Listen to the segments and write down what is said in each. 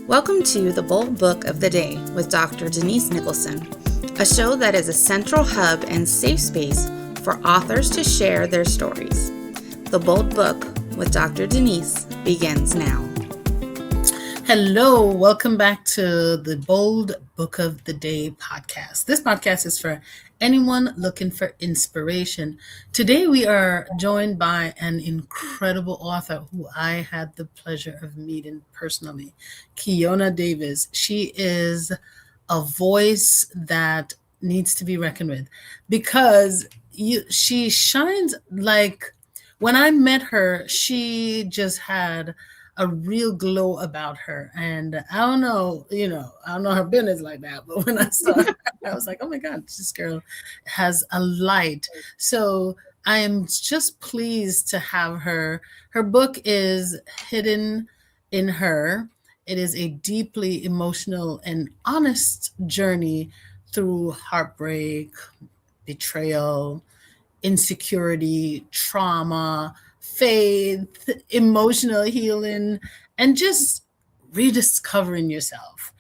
Welcome to the Bold Book of the Day with Dr. Denise Nicholson, a show that is a central hub and safe space for authors to share their stories. The Bold Book with Dr. Denise begins now. Hello, welcome back to the Bold Book of the Day podcast. This podcast is for anyone looking for inspiration. Today we are joined by an incredible author who I had the pleasure of meeting personally, Keonah Davis. She is a voice that needs to be reckoned with because she shines like, when I met her, she just had a real glow about her. And I don't know, I don't know her business like that. But when I saw her, I was like, oh my God, this girl has a light. So I am just pleased to have her. Her book is Hidden in Her. It is a deeply emotional and honest journey through heartbreak, betrayal, insecurity, trauma, faith, emotional healing, and just rediscovering yourself.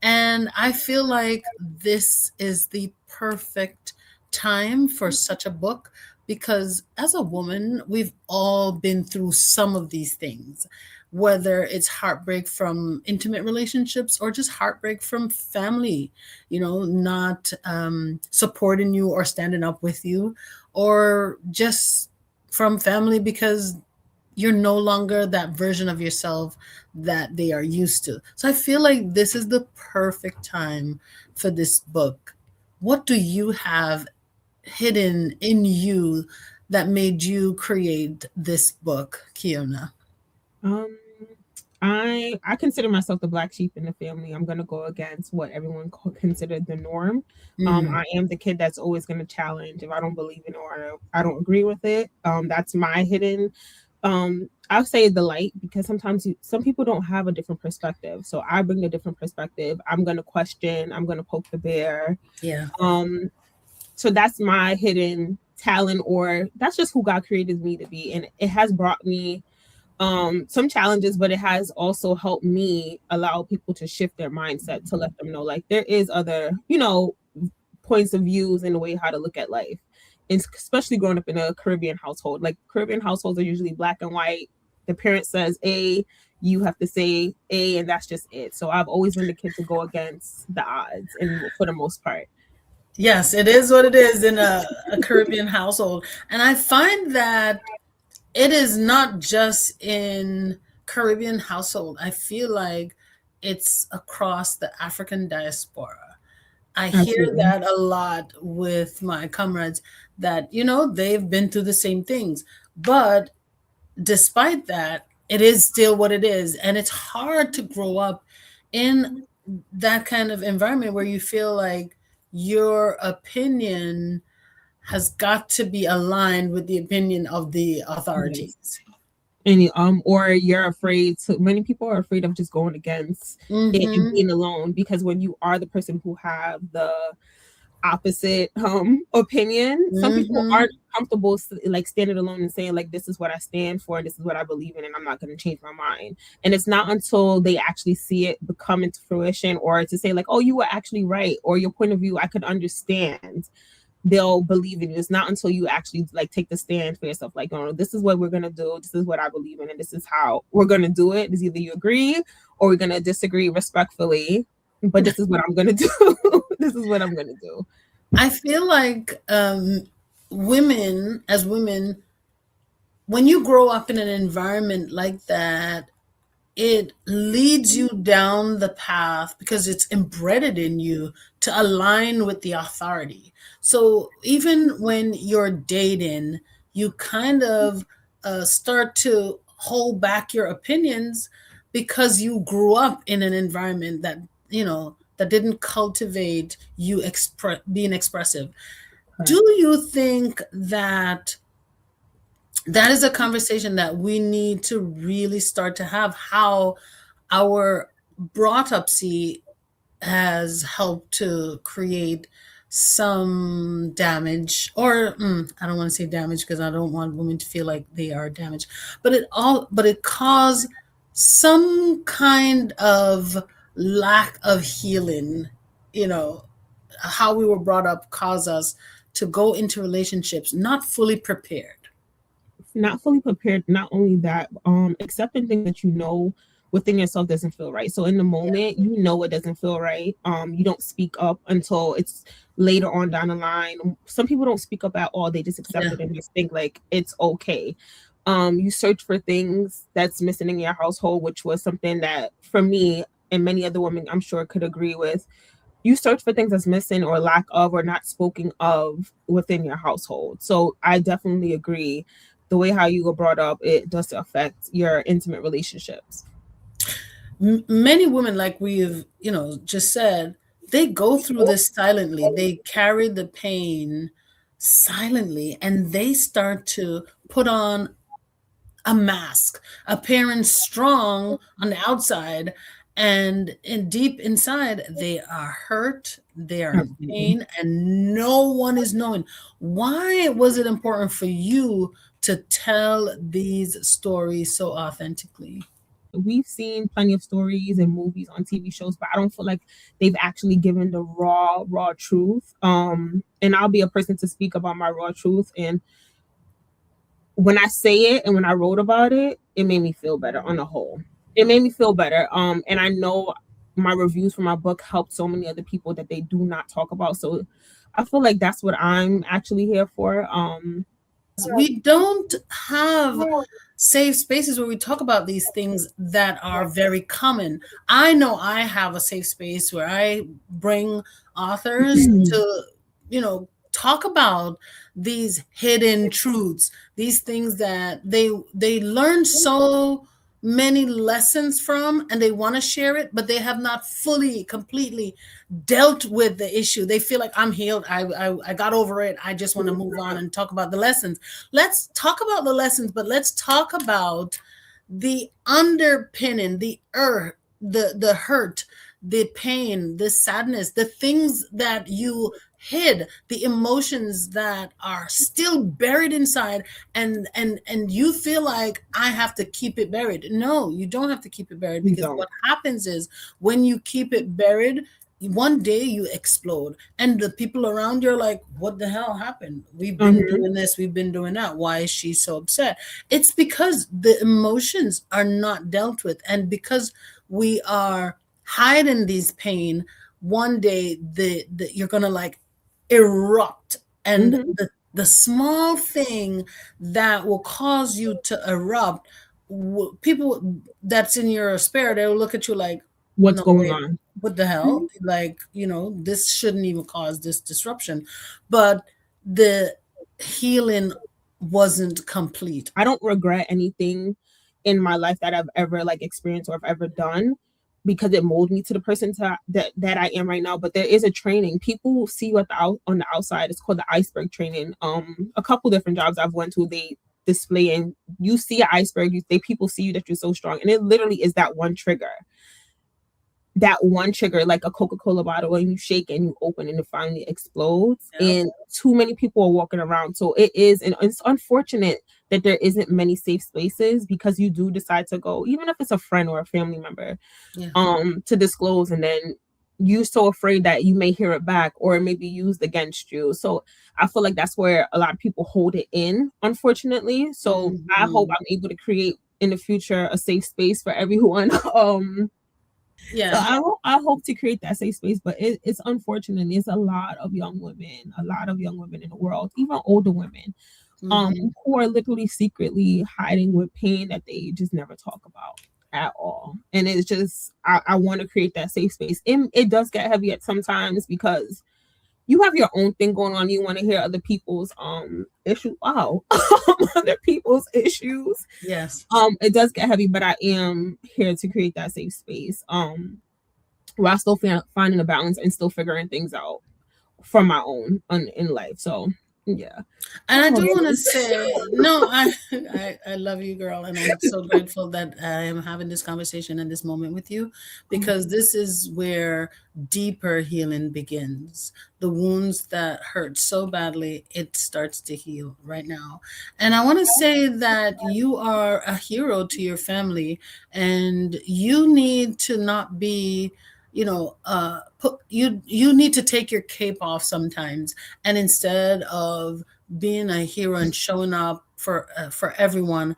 And I feel like this is the perfect time for such a book because as a woman, we've all been through some of these things, whether it's heartbreak from intimate relationships or just heartbreak from family, not supporting you or standing up with you, or just from family because you're no longer that version of yourself that they are used to. So I feel like this is the perfect time for this book. What do you have hidden in you that made you create this book, Keonah? Um, I consider myself the black sheep in the family. I'm gonna go against what everyone considered the norm. I am the kid that's always gonna challenge if I don't believe in it or I don't agree with it. That's my hidden. I'll say the light because sometimes some people don't have a different perspective. So I bring a different perspective. I'm gonna question. I'm gonna poke the bear. Yeah. So that's my hidden talent, or that's just who God created me to be, and it has brought me some challenges, but it has also helped me allow people to shift their mindset to let them know like there is other, points of views and the way how to look at life. And especially growing up in a Caribbean household. Like Caribbean households are usually black and white. The parent says A, you have to say A, and that's just it. So I've always been the kid to go against the odds, and for the most part. Yes, it is what it is in a Caribbean household. And I find that it is not just in Caribbean household. I feel like it's across the African diaspora. I hear Absolutely. that a lot with my comrades that, they've been through the same things. But despite that, it is still what it is. And it's hard to grow up in that kind of environment where you feel like your opinion has got to be aligned with the opinion of the Yes. authorities. And or you're afraid to many people are afraid of just going against it and Mm-hmm. being alone, because when you are the person who have the opposite opinion, some people Mm-hmm. aren't comfortable like standing alone and saying like this is what I stand for, this is what I believe in, and I'm not going to change my mind. And it's not until they actually see it become into fruition, or to say like, oh, you were actually right, or your point of view I could understand, they'll believe in you. It's not until you actually like take the stand for yourself, like, oh, this is what we're gonna do, this is what I believe in, and this is how we're gonna do it. It's either you agree or we're gonna disagree respectfully, but this is what I'm gonna do. This is what I'm gonna do. I feel like women, as women, when you grow up in an environment like that, it leads you down the path because it's embedded in you to align with the authority. So even when you're dating, you kind of start to hold back your opinions because you grew up in an environment that, that didn't cultivate you being expressive. Do Correct. you think that that is a conversation that we need to really start to have, how our brought up see has helped to create some damage, or I don't want to say damage because I don't want women to feel like they are damaged, but it caused some kind of lack of healing, you know, how we were brought up cause us to go into relationships not fully prepared. Not fully prepared. Not only that, accepting things that you know within yourself doesn't feel right. So in the Yeah. moment, you know it doesn't feel right. You don't speak up until it's later on down the line. Some people don't speak up at all. They just accept Yeah. it and just think like it's okay. You search for things that's missing in your household, which was something that for me and many other women I'm sure could agree with. You search for things that's missing or lack of or not spoken of within your household. So I definitely agree. The way how you were brought up, it does affect your intimate relationships. Many women, like we've, just said, they go through this silently. They carry the pain silently, and they start to put on a mask, appearing strong on the outside, and in deep inside, they are hurt, they are in Absolutely. pain, and no one is knowing. Why was it important for you to tell these stories so authentically? We've seen plenty of stories and movies on TV shows, but I don't feel like they've actually given the raw truth. And I'll be a person to speak about my raw truth. And when I say it and when I wrote about it, it made me feel better on the whole. It made me feel better. And I know my reviews for my book helped so many other people that they do not talk about. So I feel like that's what I'm actually here for. We don't have safe spaces where we talk about these things that are very common. I know I have a safe space where I bring authors to, talk about these hidden truths, these things that they learn so many lessons from, and they want to share it, but they have not fully, completely dealt with the issue. They feel like, I'm healed. I got over it. I just want to move on and talk about the lessons. Let's talk about the lessons, but let's talk about the underpinning, the the hurt, the pain, the sadness, the things that you hid, the emotions that are still buried inside, and you feel like, I have to keep it buried. No, you don't have to keep it buried, You because don't. what happens is, when you keep it buried, one day you explode, and the people around you are like, what the hell happened? We've been Mhm. doing this, we've been doing that. Why is she so upset? It's because the emotions are not dealt with, and because we are hiding these pain. One day you're gonna like erupt, and Mhm. the small thing that will cause you to erupt, people that's in your spirit, they'll look at you like, What's no, going wait, on? what the hell? Mhm. Like, this shouldn't even cause this disruption. But the healing wasn't complete. I don't regret anything in my life that I've ever like experienced or I've ever done because it molded me to the person that I am right now. But there is a training. People see you on the outside. It's called the iceberg training. A couple different jobs I've went to, they display and you see an iceberg. People see you that you're so strong, and it literally is that one trigger, like a Coca-Cola bottle, and you shake and you open and it finally explodes. Yep. And too many people are walking around. So it is, and it's unfortunate that there isn't many safe spaces because you do decide to go, even if it's a friend or a family member, Yeah. to disclose, and then you're so afraid that you may hear it back or it may be used against you. So I feel like that's where a lot of people hold it in, unfortunately. So I hope Mhm. I'm able to create in the future a safe space for everyone. So Yeah. I hope to create that safe space, but it's unfortunate. There's a lot of young women in the world, even older women, Mhm. who are literally secretly hiding with pain that they just never talk about at all. And it's just I want to create that safe space. It does get heavy at sometimes because you have your own thing going on. You want to hear other people's issues. Wow, other people's issues. Yes. It does get heavy, but I am here to create that safe space. While still finding a balance and still figuring things out for my own in life. So Yeah. And I do want to Oh, say, no, I love you, girl, and I'm so grateful that I am having this conversation and this moment with you, because this is where deeper healing begins. The wounds that hurt so badly, it starts to heal right now. And I want to say that you are a hero to your family, and you need to not be, you need to take your cape off sometimes, and instead of being a hero and showing up for everyone,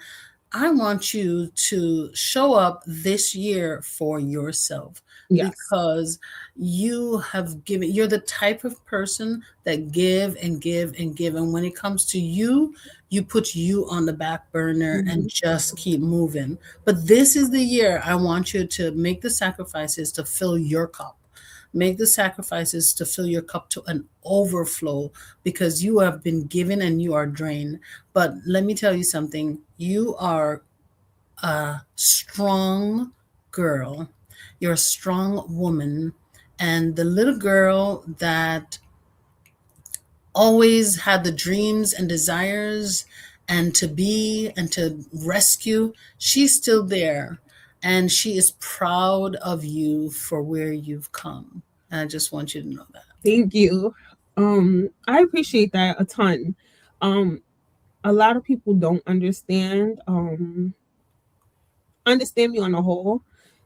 I want you to show up this year for yourself, yes. because you're the type of person that give and give and give. And when it comes to you, you put you on the back burner and Mhm. just keep moving. But this is the year I want you to make the sacrifices to fill your cup. Make the sacrifices to fill your cup to an overflow, because you have been given and you are drained. But let me tell you something, you are a strong girl. You're a strong woman. And the little girl that always had the dreams and desires and to be and to rescue, she's still there. And she is proud of you for where you've come. And I just want you to know that. Thank you. I appreciate that a ton. Um, a lot of people don't understand me on the whole,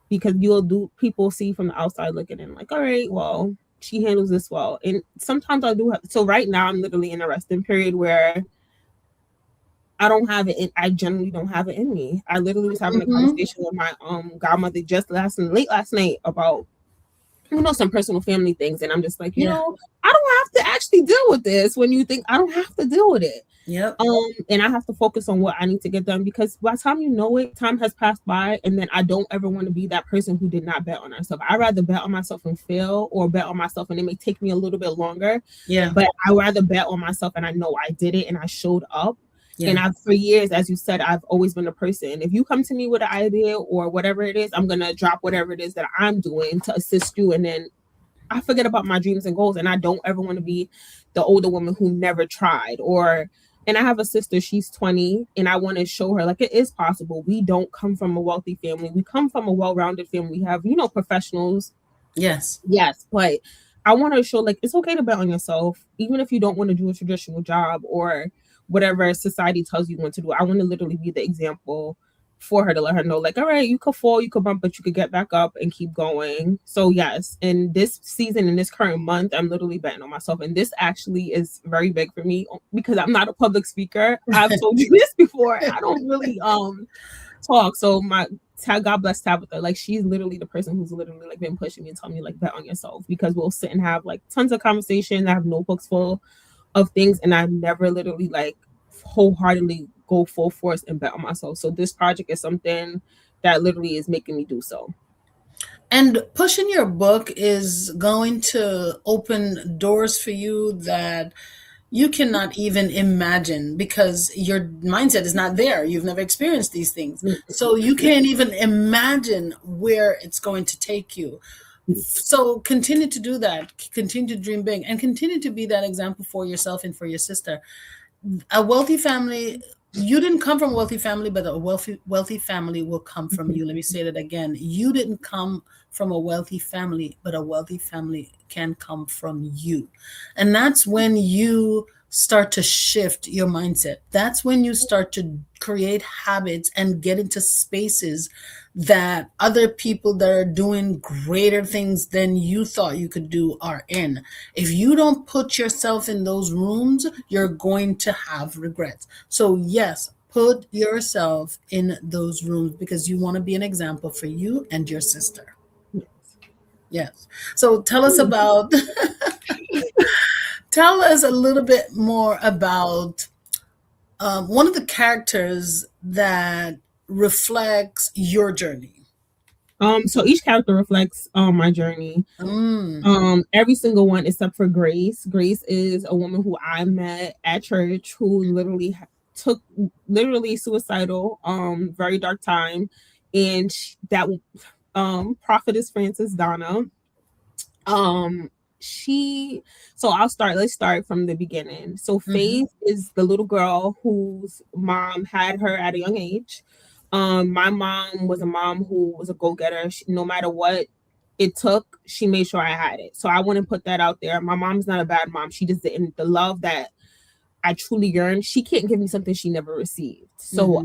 because you'll do people see from the outside looking in like, all right, well, she handles this well. And sometimes I do have, so right now I'm literally in a resting period where I don't have it. I generally don't have it in me. I literally was having a Mm-hmm. conversation with my godmother just late last night about some personal family things, and I'm just like, Yeah. I don't have to actually deal with this when you think I don't have to deal with it. Yep. And I have to focus on what I need to get done, because by the time you know it, time has passed by, and then I don't ever want to be that person who did not bet on herself. I'd rather bet on myself and fail, or bet on myself and it may take me a little bit longer, Yeah. but I rather bet on myself and I know I did it and I showed up. And Yeah. I've, for years, as you said, I've always been a person. If you come to me with an idea or whatever it is, I'm gonna drop whatever it is that I'm doing to assist you, and then I forget about my dreams and goals. And I don't ever want to be the older woman who never tried. And I have a sister, she's 20, and I want to show her like it is possible. We don't come from a wealthy family. We come from a well-rounded family. We have, professionals. Yes. Yes, but I want to show like it's okay to bet on yourself, even if you don't want to do a traditional job or whatever society tells you want to do. I want to literally be the example for her, to let her know, like, all right, you could fall, you could bump, but you could get back up and keep going. So yes, in this season, in this current month, I'm literally betting on myself, and this actually is very big for me because I'm not a public speaker. I've told you this before. I don't really talk. So God bless Tabitha. Like, she's literally the person who's literally like been pushing me and telling me like bet on yourself, because we'll sit and have like tons of conversations. I have notebooks full of things, and I never literally like wholeheartedly go full force and bet on myself. So this project is something that literally is making me do so. And pushing your book is going to open doors for you that you cannot even imagine, because your mindset is not there. You've never experienced these things. So you can't even imagine where it's going to take you. So continue to do that. Continue to dream big and continue to be that example for yourself and for your sister. A wealthy family, you didn't come from a wealthy family, but a wealthy family will come from you. Let me say that again. You didn't come from a wealthy family, but a wealthy family can come from you. And that's when you start to shift your mindset. That's when you start to create habits and get into spaces that other people that are doing greater things than you thought you could do are in. If you don't put yourself in those rooms, you're going to have regrets. So, yes, put yourself in those rooms, because you want to be an example for you and your sister. Yes. So, tell us a little bit more about one of the characters that reflects your journey. So each character reflects my journey. Mm. Every single one except for Grace. Grace is a woman who I met at church, who literally took literally suicidal, very dark time, and that prophetess Francis Donna. let's start from the beginning. So Mm-hmm. Faith is the little girl whose mom had her at a young age. My mom was a mom who was a go-getter. No matter what it took, she made sure I had it. So I wouldn't put that out there. My mom's not a bad mom. She just didn't, the love that I truly yearned, she can't give me something she never received. So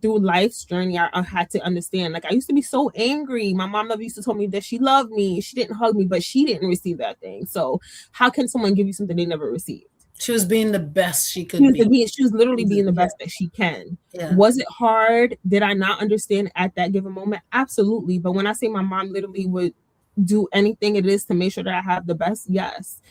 through life's journey, I had to understand. Like, I used to be so angry. My mom never used to tell me that she loved me. She didn't hug me, but she didn't receive that thing. So how can someone give you something they never received? She was being the best she could be. She was literally being the best that she can. Yeah. Was it hard? Did I not understand at that given moment? Absolutely. But when I say my mom literally would do anything it is to make sure that I have the best, yes.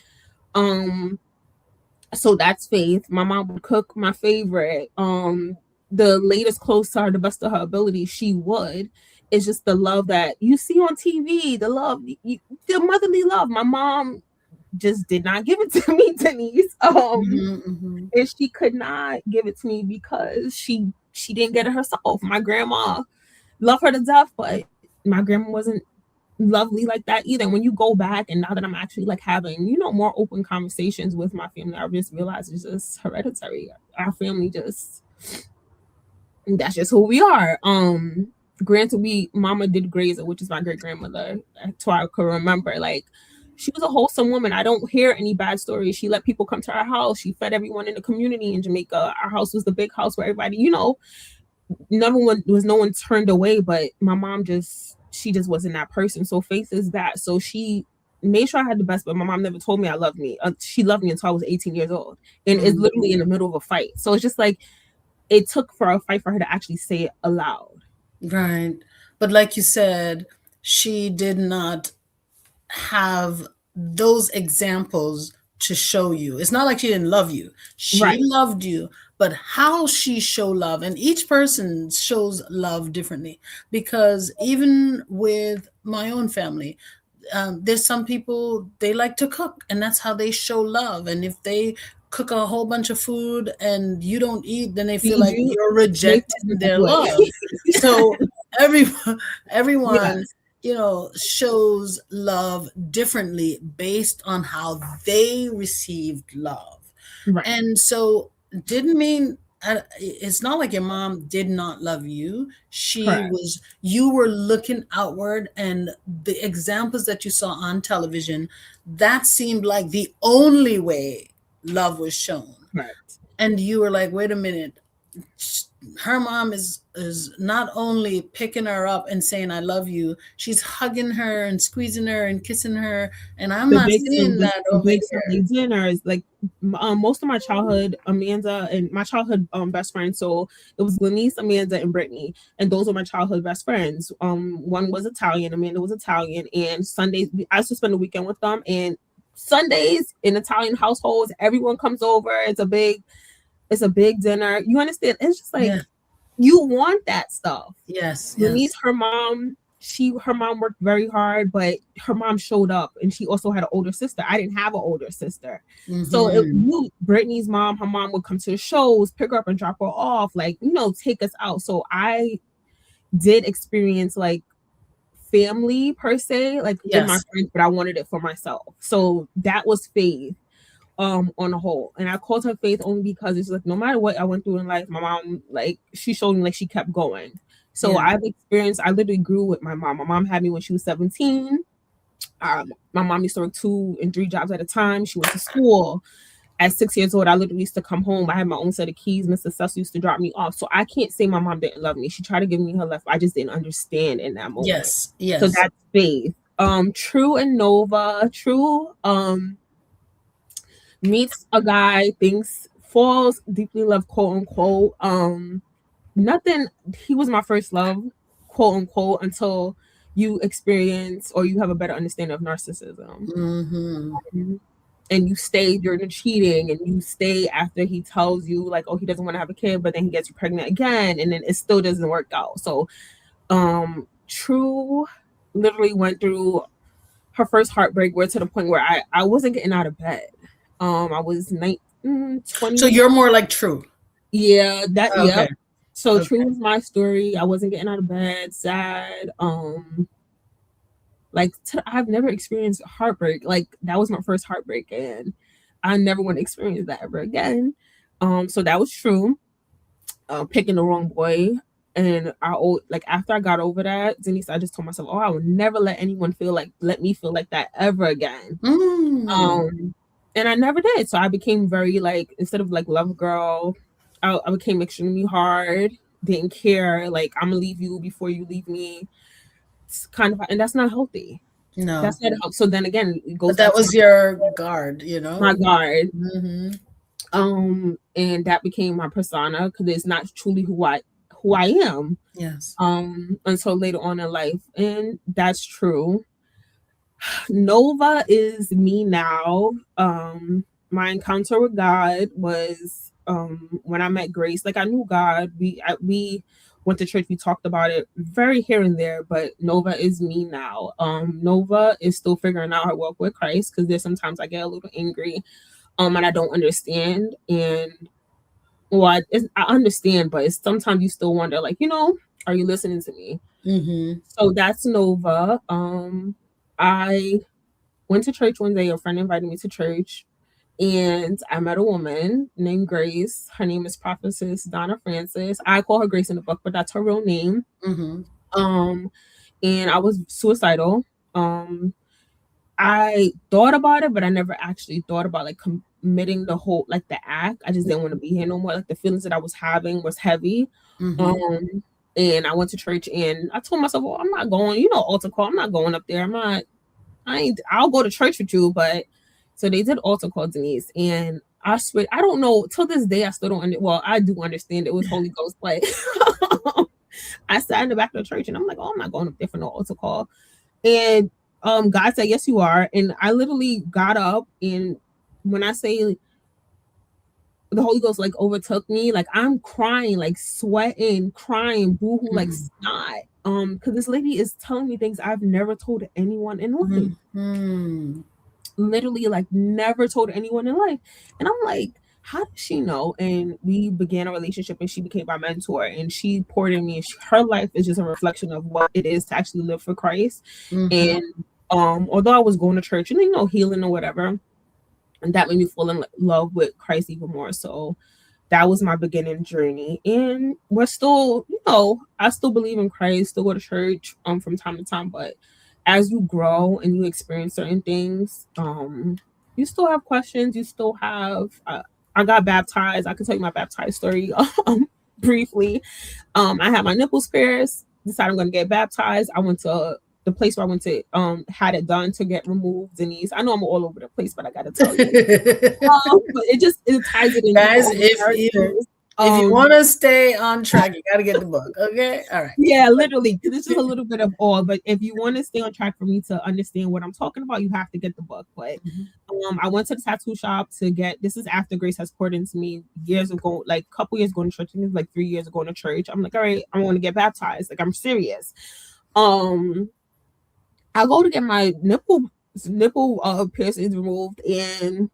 So that's Faith. My mom would cook my favorite. The latest clothes to her, the best of her ability, she would. It's just the love that you see on TV, the love, the motherly love. My mom just did not give it to me, Denise. And she could not give it to me because she didn't get it herself. My grandma loved her to death, but my grandma wasn't lovely like that either. When you go back, and now that I'm actually like having, more open conversations with my family, I just realize it's just hereditary. Our family that's just who we are. Granted, mama did grazer, which is my great grandmother, so I could remember. Like, she was a wholesome woman. I don't hear any bad stories. She let people come to our house. She fed everyone in the community in Jamaica. Our house was the big house where everybody, no one turned away. But my mom she just wasn't that person. So Faith is that. So she made sure I had the best, but my mom never told me I loved me. She loved me until I was 18 years old, and it's literally in the middle of a fight. So it's just like, it took for a fight for her to actually say it aloud. Right. But like you said, she did not have those examples to show you. It's not like she didn't love you. She loved you, but how she showed love, and each person shows love differently. Because even with my own family, there's some people, they like to cook, and that's how they show love. And if they cook a whole bunch of food and you don't eat, then they feel like you're rejecting their love. So everyone shows love differently based on how they received love. And so didn't mean it's not like your mom did not love you. You were looking outward, and the examples that you saw on television, that seemed like the only way love was shown. And you were like, wait a minute, her mom is not only picking her up and saying I love you, she's hugging her and squeezing her and kissing her, and I'm not seeing that over here. Dinners, like, most of my childhood, Amanda and my childhood best friends, so it was Denise, Amanda, and Brittany, and those were my childhood best friends. One was Italian, Amanda was Italian, and Sundays I used to spend the weekend with them. And Sundays in Italian households, everyone comes over. It's a big dinner. You understand? It's just like, you want that stuff. Yes. Denise, her mom worked very hard, but her mom showed up, and she also had an older sister. I didn't have an older sister. So Brittany's mom, her mom would come to the shows, pick her up and drop her off, like, take us out. So I did experience like family per se, like in my friends, but I wanted it for myself. So that was Faith. On the whole, and I called her Faith only because it's like, no matter what I went through in life, my mom, like, she showed me like she kept going. So I literally grew with my mom. My mom had me when she was 17. My mom used to work 2 and 3 jobs at a time. She went to school. At 6 years old, I literally used to come home. I had my own set of keys. Mr. Cecil used to drop me off. So I can't say my mom didn't love me. She tried to give me her love. I just didn't understand in that moment. Yes. So that's Faith. True and Nova. True meets a guy, falls deeply in love, quote unquote. He was my first love, quote unquote, until you experience or you have a better understanding of narcissism. And you stay during the cheating, and you stay after he tells you like, oh, he doesn't want to have a kid, but then he gets you pregnant again, and then it still doesn't work out. So True literally went through her first heartbreak, where to the point where I wasn't getting out of bed. I was 20. So you're more like True. Yeah, yeah. So True was my story. I wasn't getting out of bed, sad. Like I've never experienced heartbreak. Like that was my first heartbreak, and I never want to experience that ever again. So that was true. Picking the wrong boy. And like after I got over that, Denise, I just told myself, oh, I would never let anyone let me feel like that ever again. And I never did. So I became very like, instead of like love girl, I became extremely hard, didn't care. Like, I'm gonna leave you before you leave me. It's kind of, and that's not healthy. No. That's not healthy. So then again, it goes But that back was to your guard, you know? my guard. Mm-hmm. And that became my persona because it's not truly who I am. Yes. Until later on in life. And that's true. Nova is me now. My encounter with God was when I met Grace. Like I knew God. We went to church. We talked about it very here and there. But Nova is me now. Nova is still figuring out her walk with Christ because there's sometimes I get a little angry, and I don't understand. And well, I understand, but it's sometimes you still wonder, like, are you listening to me? Mm-hmm. So that's Nova. I went to church one day. A friend invited me to church, and I met a woman named Grace. Her name is Prophetess Donna Francis. I call her Grace in the book, but that's her real name. Mm-hmm. And I was suicidal. I thought about it, but I never actually thought about like committing the whole like the act. I just didn't want to be here no more. Like the feelings that I was having was heavy. Mm-hmm. And I went to church and I told myself, well, I'm not going, altar call. I'm not going up there. I'll go to church with you. But so they did altar call, Denise. And I swear, I don't know, till this day, I still don't I do understand it was Holy Ghost. Like I sat in the back of the church and I'm like, oh, I'm not going up there for no altar call. And God said, yes, you are. And I literally got up, and when I say the Holy Ghost like overtook me, like I'm crying, like sweating, crying, boohoo, like snot. Because this lady is telling me things I've never told anyone in life. Mm-hmm. Literally, like never told anyone in life. And I'm like, how does she know? And we began a relationship, and she became my mentor, and she poured in me. And her life is just a reflection of what it is to actually live for Christ. Mm-hmm. And although I was going to church and healing or whatever, and that made me fall in love with Christ even more. So that was my beginning journey. And we're still, I still believe in Christ, still go to church from time to time. But as you grow and you experience certain things, you still have questions. You still have. I got baptized. I can tell you my baptized story briefly. I had my nipples pierced. Decided I'm going to get baptized. I went to the place where I went to had it done to get removed. Denise, I know I'm all over the place, but I got to tell you, but it ties it in. Guys, if you want to stay on track, you got to get the book. Okay, all right. Yeah, literally, because it's just a little bit of all. But if you want to stay on track for me to understand what I'm talking about, you have to get the book. But I went to the tattoo shop to get. This is after Grace has poured into me years ago, like a couple years going to church. I think it was like 3 years ago to church. I'm like, all right, I want to get baptized. Like I'm serious. I go to get my nipple piercings removed, and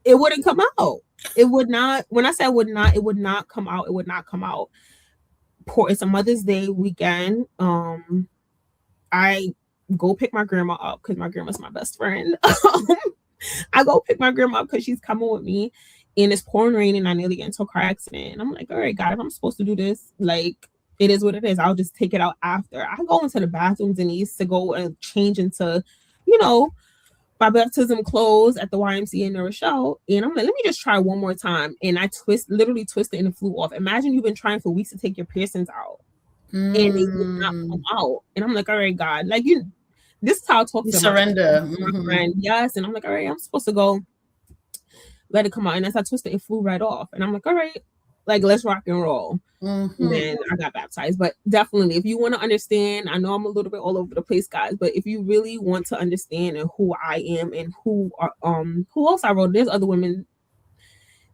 it wouldn't come out. It would not. When I said would not, it would not come out. It would not come out. It's a Mother's Day weekend. I go pick my grandma up because my grandma's my best friend. I go pick my grandma up because she's coming with me, and it's pouring rain, and I nearly get into a car accident. And I'm like, all right, God, if I'm supposed to do this, like it is what it is. I'll just take it out after. I go into the bathroom, Denise, to go and change into, my baptism clothes at the YMCA in Rochelle. And I'm like, let me just try one more time. And I literally twisted and it flew off. Imagine you've been trying for weeks to take your piercings out. And they would not come out. And I'm like, all right, God, like this is how I talk to surrender. My friend. Yes. And I'm like, all right, I'm supposed to go let it come out. And as I twisted, it flew right off. And I'm like, all right, like let's rock and roll. And then I got baptized. But definitely, if you want to understand, I know I'm a little bit all over the place, guys, but if you really want to understand and who I am and who else I wrote, there's other women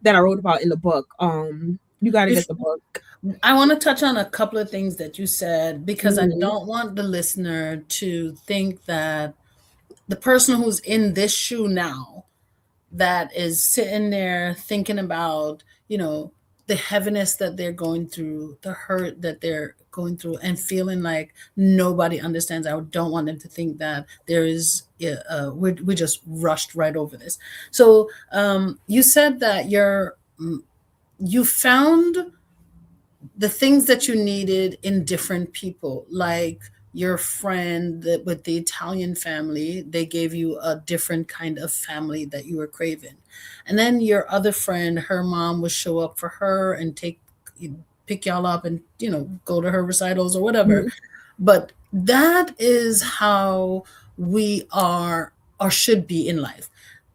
that I wrote about in the book. You got to get the book. I want to touch on a couple of things that you said, because I don't want the listener to think that the person who's in this shoe now, that is sitting there thinking about, the heaviness that they're going through, the hurt that they're going through and feeling like nobody understands. I don't want them to think that there is, we just rushed right over this. So you said that you found the things that you needed in different people, like your friend with the Italian family, they gave you a different kind of family that you were craving. And then your other friend, her mom would show up for her and pick y'all up and, go to her recitals or whatever. Mhm. But that is how we are or should be in life.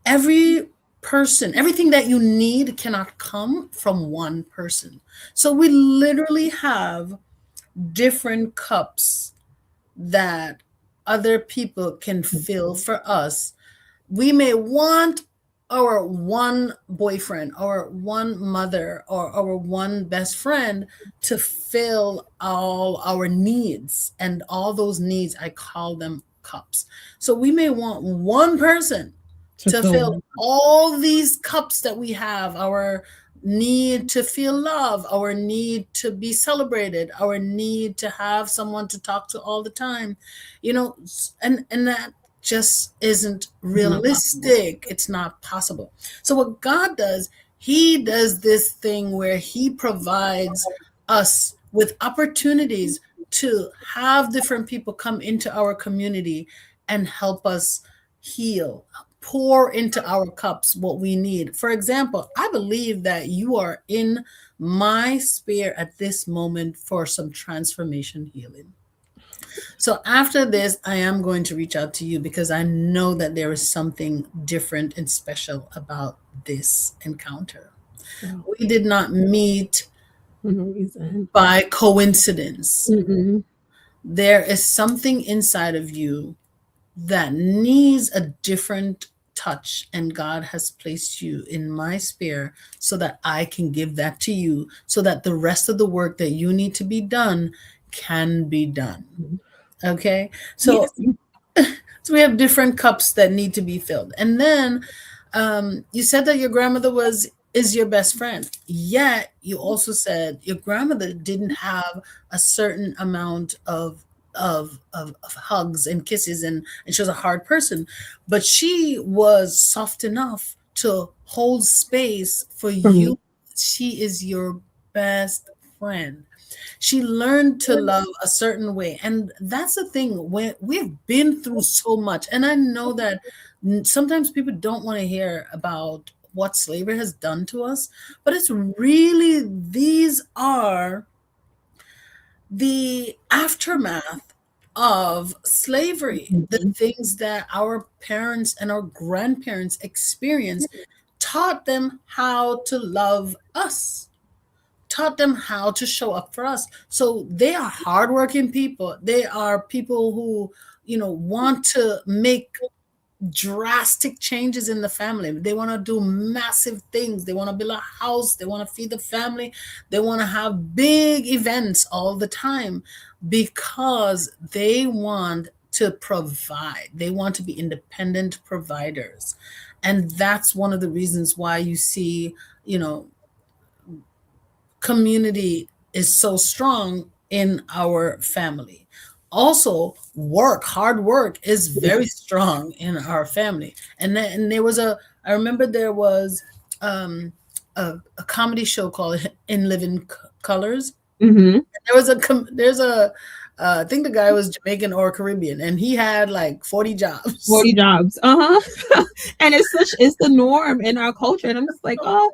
Every person, everything that you need cannot come from one person. So we literally have different cups that other people can fill for us. We may want our one boyfriend or one mother or our one best friend to fill all our needs, and all those needs, I call them cups. So we may want one person To to fill fill one. all these cups that we have, our need to feel love, our need to be celebrated, our need to have someone to talk to all the time, and that just isn't Not possible. realistic. It's not possible. So what God does, he does this thing where he provides us with opportunities to have different people come into our community and help us heal, pour into our cups what we need. For example, I believe that you are in my sphere at this moment for some transformation healing. So after this, I am going to reach out to you because I know that there is something different and special about this encounter. Wow. We did not meet For no reason. by coincidence. Mm-mm. There is something inside of you that needs a different touch, and God has placed you in my sphere so that I can give that to you, so that the rest of the work that you need to be done can be done. Okay? So Yes. so we have different cups that need to be filled. And then you said that your grandmother is your best friend. Yet you also said your grandmother didn't have a certain amount of hugs and kisses, and she was a hard person, but she was soft enough to hold space for For me. you. She is your best friend. She learned to love a certain way. And that's the thing, when we've been through so much. And I know that sometimes people don't want to hear about what slavery has done to us, but it's really, these are the aftermath of slavery, the Mhm. things that our parents and our grandparents experienced taught them how to love us, taught them how to show up for us. So they are hardworking people. They are people who, want to make drastic changes in the family. They want to do massive things. They want to build a house. They want to feed the family. They want to have big events all the time because they want to provide. They want to be independent providers. And that's one of the reasons why you see, community is so strong in our family. Also, hard work is very strong in our family. And there was I remember there was um, a comedy show called In Living Colors. Mm-hmm. There's I think the guy was Jamaican or Caribbean, and he had like 40 jobs. 40 jobs. Uh-huh. And it's the norm in our culture. And I'm just like, oh,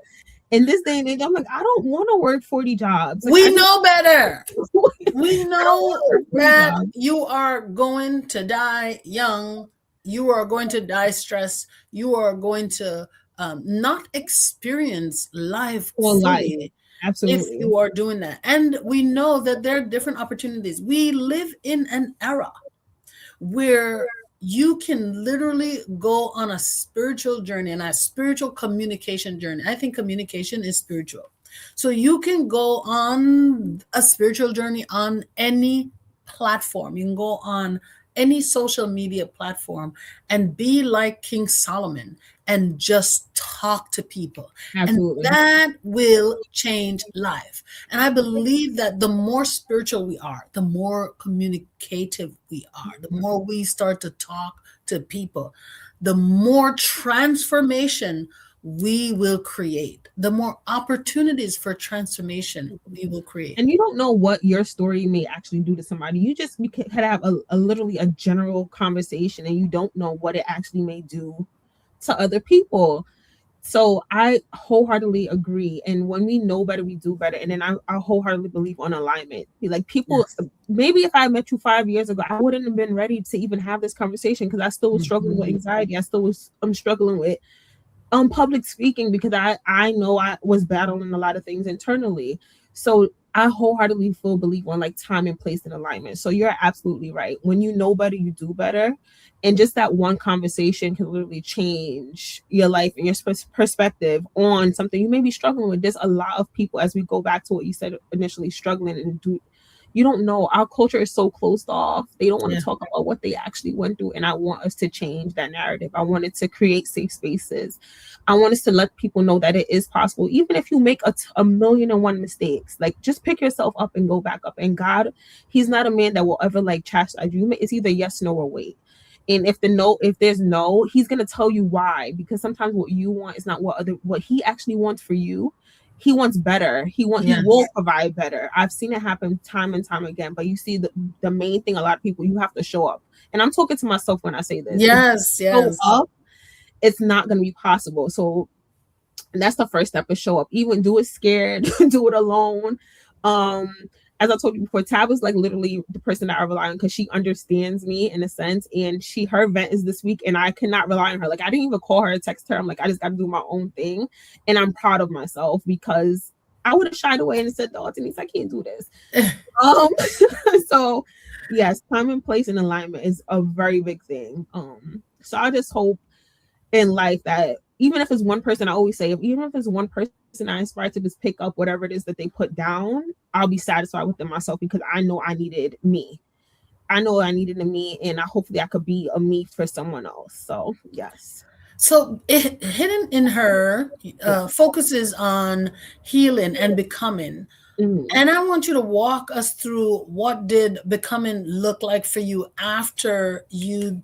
in this day and age, I'm like, I don't want to work 40 jobs. Like, We know better. We I don't know want to work 40 that jobs. you are going to die young. You are going to die stressed. You are going to not experience life For life. fully if Absolutely. you are doing that. And we know that there are different opportunities. We live in an era where you can literally go on a spiritual journey and a spiritual communication journey. I think communication is spiritual. So you can go on a spiritual journey on any platform. You can go on any social media platform and be like King Solomon and just talk to people. And Absolutely. that will change life. And I believe that the more spiritual we are, the more communicative we are, the more we start to talk to people, the more transformation we will create, the more opportunities for transformation we will create. And you don't know what your story may actually do to somebody. You could have a literally a general conversation, and you don't know what it actually may do to other people. So I wholeheartedly agree. And when we know better, we do better. And then I wholeheartedly believe on alignment. Like people, Yes. maybe if I met you 5 years ago, I wouldn't have been ready to even have this conversation because I still was struggling with anxiety. I'm struggling with public speaking because I know I was battling a lot of things internally. So I wholeheartedly believe on like time and place and alignment. So you're absolutely right. When you know better, you do better. And just that one conversation can literally change your life and your perspective on something you may be struggling with. There's a lot of people, as we go back to what you said initially, struggling and do. You don't know. Our culture is so closed off. They don't want Yeah. to talk about what they actually went through. And I want us to change that narrative. I wanted to create safe spaces. I want us to let people know that it is possible. Even if you make a million and one mistakes, like just pick yourself up and go back up. And God, He's not a man that will ever like chastise you. It's either yes, no, or wait. And if there's no, He's gonna tell you why. Because sometimes what you want is not what He actually wants for you. He wants better. He Yes. will provide better. I've seen it happen time and time again. But you see the main thing, a lot of people, you have to show up. And I'm talking to myself when I say this. Yes. If you show Yes. up, it's not going to be possible. So that's the first step, is show up. Even do it scared, do it alone. Um, as I told you before, Tab is like literally the person that I rely on because she understands me in a sense, and her event is this week, and I cannot rely on her. Like I didn't even call her or text her. I'm like, I just got to do my own thing, and I'm proud of myself because I would have shied away and said, "No, Denise, I can't do this." Um, so yes, time and place and alignment is a very big thing. So I just hope in life that even if it's one person, I always say, even if it's one person I inspire to just pick up whatever it is that they put down, I'll be satisfied within myself because I know I needed me. I know I needed a me, and hopefully I could be a me for someone else. So yes. So hidden in her focuses on healing and becoming. Mhm. And I want you to walk us through what did becoming look like for you after you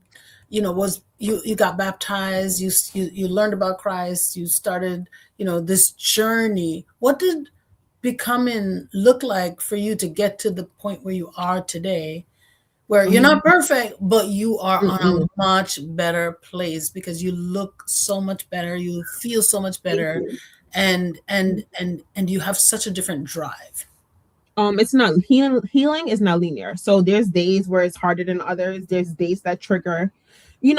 got baptized, you learned about Christ, you started, this journey. What did becoming look like for you to get to the point where you are today, where you're not perfect, but you are on a Mm-mm. much better place because you look so much better, you feel so much Thank better, you. and you have such a different drive. It's not healing is not linear. So there's days where it's harder than others. There's days that trigger me.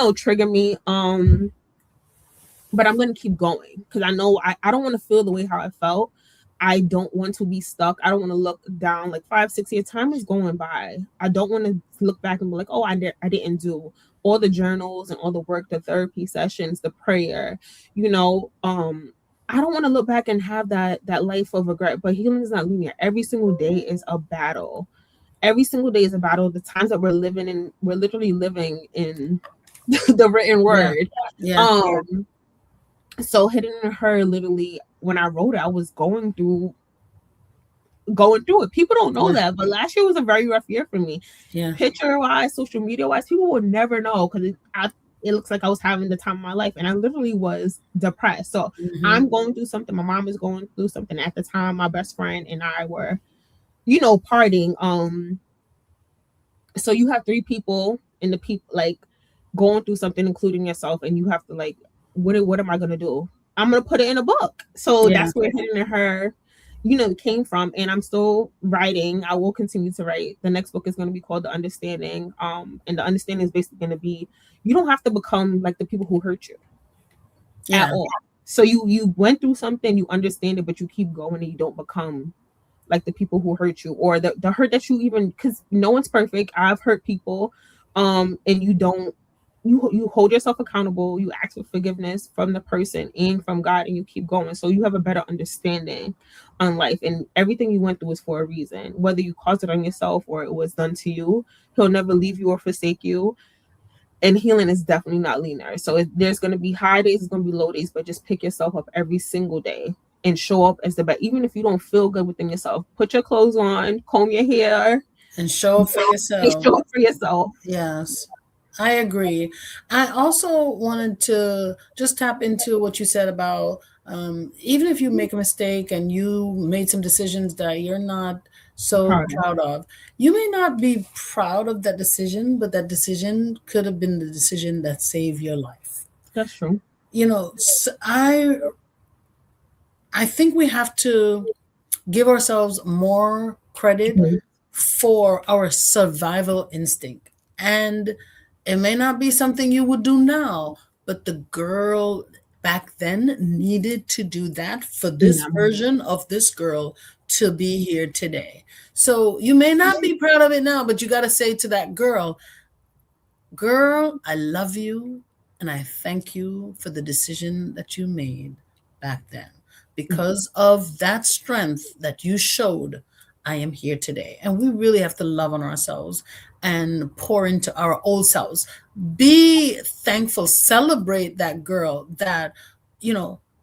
But I'm going to keep going because I know I don't want to feel the way how I felt. I don't want to be stuck. I don't want to look down like 5, 6 years. Time is going by. I don't want to look back and be like, oh, I didn't do all the journals and all the work, the therapy sessions, the prayer, you know. I don't want to look back and have that life of regret. But healing is not linear. Every single day is a battle. Every single day is a battle. The times that we're literally living in the written Yeah. word. Yeah. So hidden in her, literally when I wrote it, I was going through it. People don't know Yeah. that, but last year was a very rough year for me. Yeah. Picture wise, social media wise, people would never know because it looks like I was having the time of my life, and I literally was depressed. So Mhm. I'm going through something. My mom is going through something at the time. My best friend and I were, partying. So you have three people in the people like going through something, including yourself, and you have to like, what am I gonna do? I'm gonna put it in a book. So Yeah. that's where hidden in her, came from. And I'm still writing. I will continue to write. The next book is gonna be called The Understanding. And the understanding is basically gonna be you don't have to become like the people who hurt you at Yeah. all. So you went through something, you understand it, but you keep going and you don't become like the people who hurt you or the hurt that you even because no one's perfect. I've hurt people. And you don't you hold yourself accountable, you ask for forgiveness from the person and from God, and you keep going. So you have a better understanding on life, and everything you went through is for a reason. Whether you caused it on yourself or it was done to you, he'll never leave you or forsake you. And healing is definitely not linear. So there's going to be high days, there's going to be low days, but just pick yourself up every single day and show up as the best. Even if you don't feel good within yourself, put your clothes on, comb your hair, and show up for yourself. and show up for yourself. Yes, I agree. I also wanted to just tap into what you said about even if you make a mistake and you made some decisions that you're not so proud of, you may not be proud of that decision, but that decision could have been the decision that saved your life. That's true. You know, so I think we have to give ourselves more credit for our survival instinct. And it may not be something you would do now, but the girl back then needed to do that for this version of this girl to be here today. So you may not be proud of it now, but you got to say to that girl, I love you. And I thank you for the decision that you made back then. Because of that strength that you showed, I am here today. And we really have to love on ourselves and pour into our old selves. Be thankful, celebrate that girl that,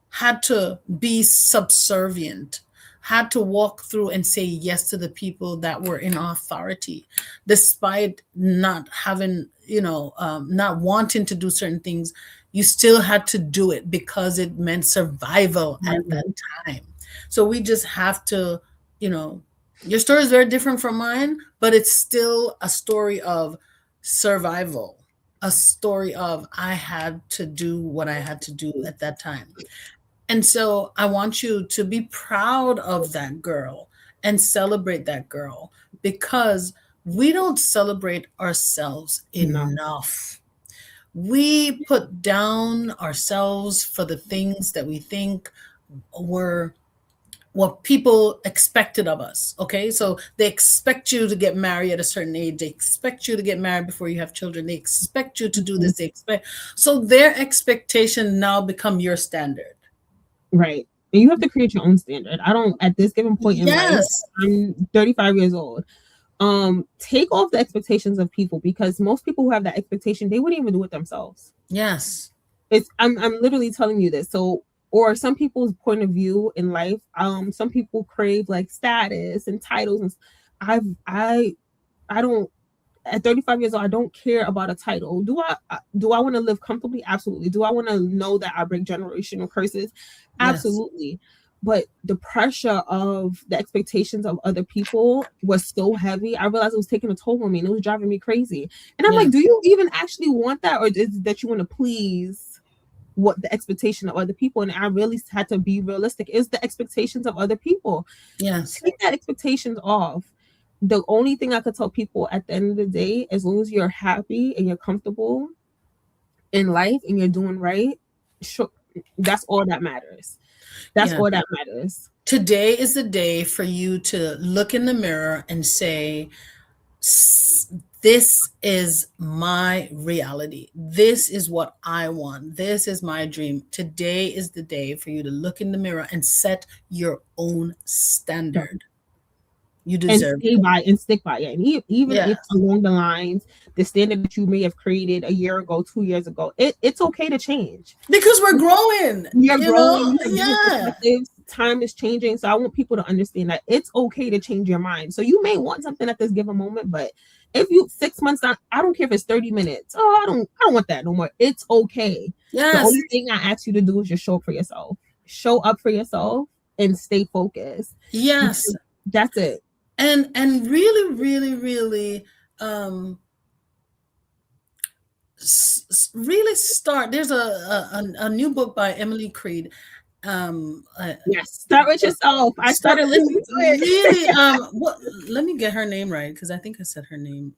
had to be subservient, had to walk through and say yes to the people that were in authority, despite not having, not wanting to do certain things. You still had to do it because it meant survival at that time. So we just have to, your story is very different from mine, but it's still a story of survival, a story of I had to do what I had to do at that time. And so I want you to be proud of that girl and celebrate that girl, because we don't celebrate ourselves enough. We put down ourselves for the things that we think were what people expected of us. Okay. So they expect you to get married at a certain age. They expect you to get married before you have children. They expect you to do this. So their expectation now become your standard. Right. And you have to create your own standard. I don't, at this given point in life, I'm 35 years old. Take off the expectations of people, because most people who have that expectation, they wouldn't even do it themselves. Yes. I'm literally telling you this. So, or some people's point of view in life, some people crave like status and titles, and I don't, at 35 years old, I don't care about a title. Do I want to live comfortably? Absolutely. Do I want to know that I break generational curses? Absolutely. Yes. But the pressure of the expectations of other people was so heavy. I realized it was taking a toll on me, and it was driving me crazy. And I'm like, do you even actually want that? Or is it that you want to please what the expectation of other people? And I really had to be realistic. Is the expectations of other people. Yes. Take that expectations off. The only thing I could tell people at the end of the day, as long as you're happy and you're comfortable in life and you're doing right, sure, that's all that matters. That's all that matters. Today is the day for you to look in the mirror and say, this is my reality. This is what I want. This is my dream. Today is the day for you to look in the mirror and set your own standard. You deserve and stick by it. And even if along the lines, the standard that you may have created a year ago, 2 years ago, it's okay to change. Because we're growing. You're growing. Time is changing. So I want people to understand that it's okay to change your mind. So you may want something at this given moment, but if you 6 months down, I don't care if it's 30 minutes. Oh, I don't want that no more. It's okay. Yes. The only thing I ask you to do is just show up for yourself. Show up for yourself and stay focused. Yes. That's it. And really, really, really, really start. There's a new book by Emily Creed. Yes, start with yourself. I started listening to it. Really, let me get her name right, because I think I said her name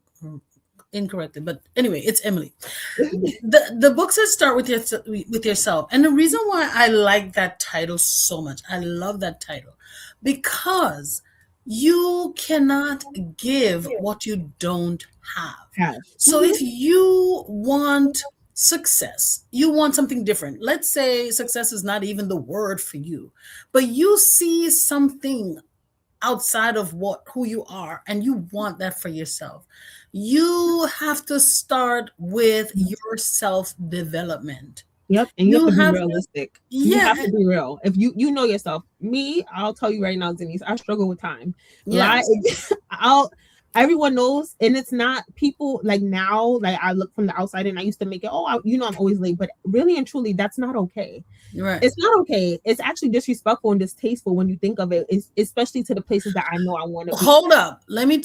incorrectly. But anyway, it's Emily. The book says start with yourself, and the reason why I like that title so much, I love that title, because you cannot give what you don't have. So if you want success. You want something different. Let's say success is not even the word for you, but you see something outside of who you are and you want that for yourself. You have to start with your self development. Yep, and you have You to be have realistic. You yeah, have to be real. If you know yourself, me, I'll tell you right now, Denise, I struggle with time. Lie, yes. I'll. Everyone knows, and it's not people like now. Like I look from the outside, and I used to make it. Oh, I'm always late, but really and truly, that's not okay. Right. It's not okay. It's actually disrespectful and distasteful when you think of it, especially to the places that I know I want to be. Hold up. Let me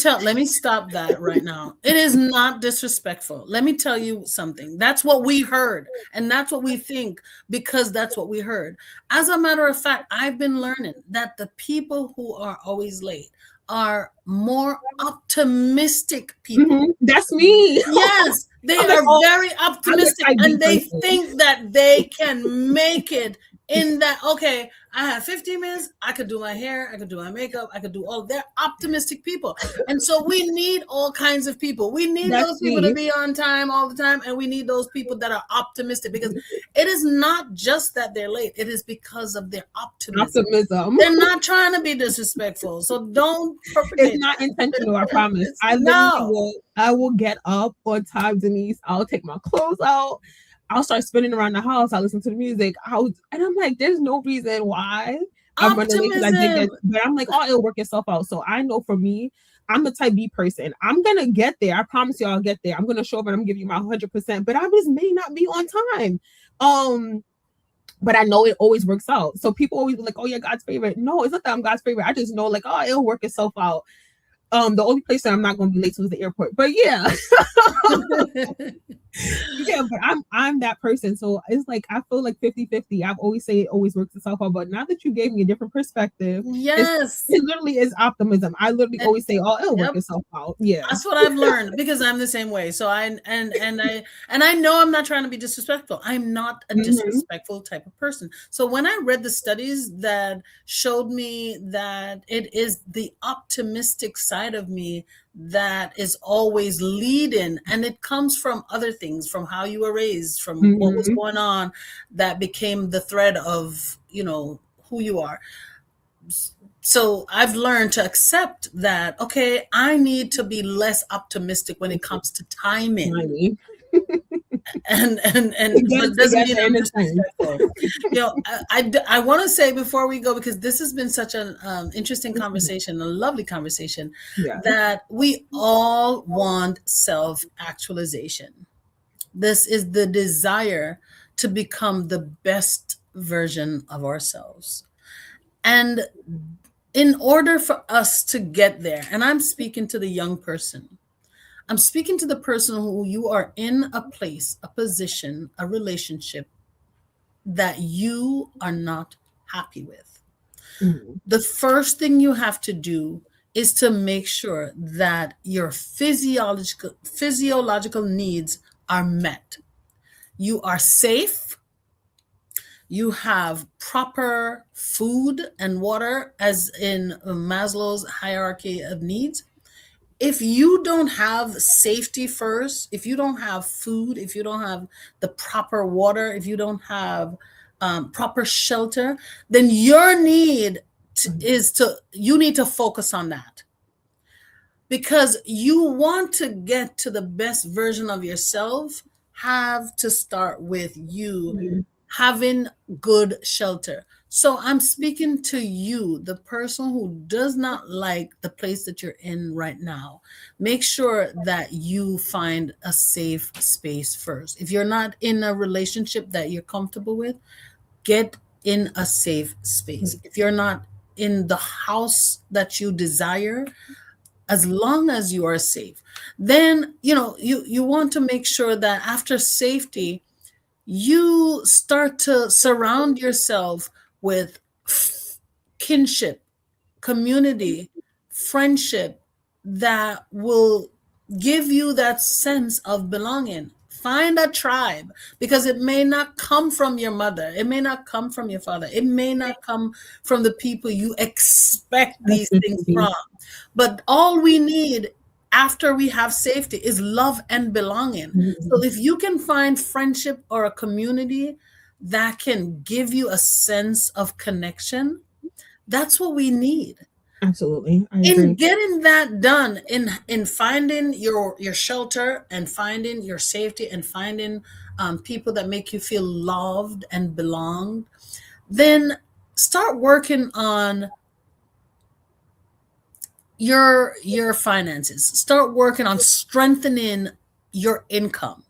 stop that right now. It is not disrespectful. Let me tell you something. That's what we heard. And that's what we think because that's what we heard. As a matter of fact, I've been learning that the people who are always late are more optimistic people. Mm-hmm. That's me. Yes, they are very optimistic and they think that they can make it in that, okay, I have 15 minutes, I could do my hair, I could do my makeup, I could do all. They're optimistic people. And so we need all kinds of people. We need those people to be on time all the time, and we need those people that are optimistic because it is not just that they're late, it is because of their optimism. They're not trying to be disrespectful, so don't It's not intentional, I promise. I will get up on time, Denise. I'll take my clothes out. I'll start spinning around the house. I'll listen to the music. And I'm like, there's no reason why I'm running late because I did get, but I'm like, oh, it'll work itself out. So I know for me, I'm the type B person. I'm gonna get there. I promise you, I'll get there. I'm gonna show up and I'm gonna give you my 100%. But I just may not be on time. But I know it always works out. So people always be like, oh, you're God's favorite. No, it's not that I'm God's favorite. I just know like, oh, it'll work itself out. The only place that I'm not going to be late to is the airport. But yeah. Yeah, but I'm that person. So it's like I feel like 50-50. I've always say it always works itself out. But now that you gave me a different perspective, yes, it literally is optimism. I literally always say, oh, it'll work itself out. Yeah. That's what I've learned because I'm the same way. So I know I'm not trying to be disrespectful. I'm not a disrespectful type of person. So when I read the studies that showed me that it is the optimistic side of me that is always leading, and it comes from other things, from how you were raised, from what was going on, that became the thread of who you are. So I've learned to accept that, okay, I need to be less optimistic when it comes to timing. and it doesn't mean I'm disrespectful. I want to say before we go, because this has been such an interesting conversation, a lovely conversation, that we all want self-actualization. This is the desire to become the best version of ourselves. And in order for us to get there, and I'm speaking to the young person, I'm speaking to the person who you are in a place, a position, a relationship that you are not happy with. The first thing you have to do is to make sure that your physiological needs are met. You are safe. You have proper food and water, as in Maslow's hierarchy of needs. If you don't have safety first, if you don't have food, if you don't have the proper water, if you don't have proper shelter, then your need you need to focus on that. Because you want to get to the best version of yourself, have to start with you having good shelter. So I'm speaking to you, the person who does not like the place that you're in right now. Make sure that you find a safe space first. If you're not in a relationship that you're comfortable with, get in a safe space. If you're not in the house that you desire, as long as you are safe, then you want to make sure that after safety, you start to surround yourself with kinship, community, friendship that will give you that sense of belonging. Find a tribe, because it may not come from your mother. It may not come from your father. It may not come from the people you expect these things from. But all we need after we have safety is love and belonging. So if you can find friendship or a community that can give you a sense of connection, that's what we need. Absolutely. I In agree. getting that done, in finding your shelter and finding your safety and finding people that make you feel loved and belonged, then start working on your finances. Start working on strengthening your income.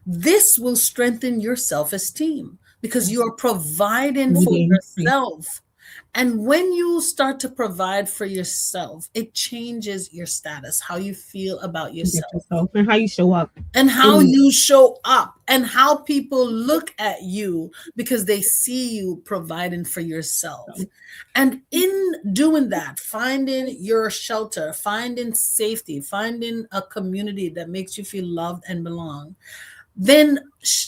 This will strengthen your self-esteem because you are providing for Leading. yourself. And when you start to provide for yourself, it changes your status, how you feel about Get yourself, yourself and how you show up. and how And you show up, and how people look at you because they see you providing for yourself. And in doing that, finding your shelter, finding safety, finding a community that makes you feel loved and belong, then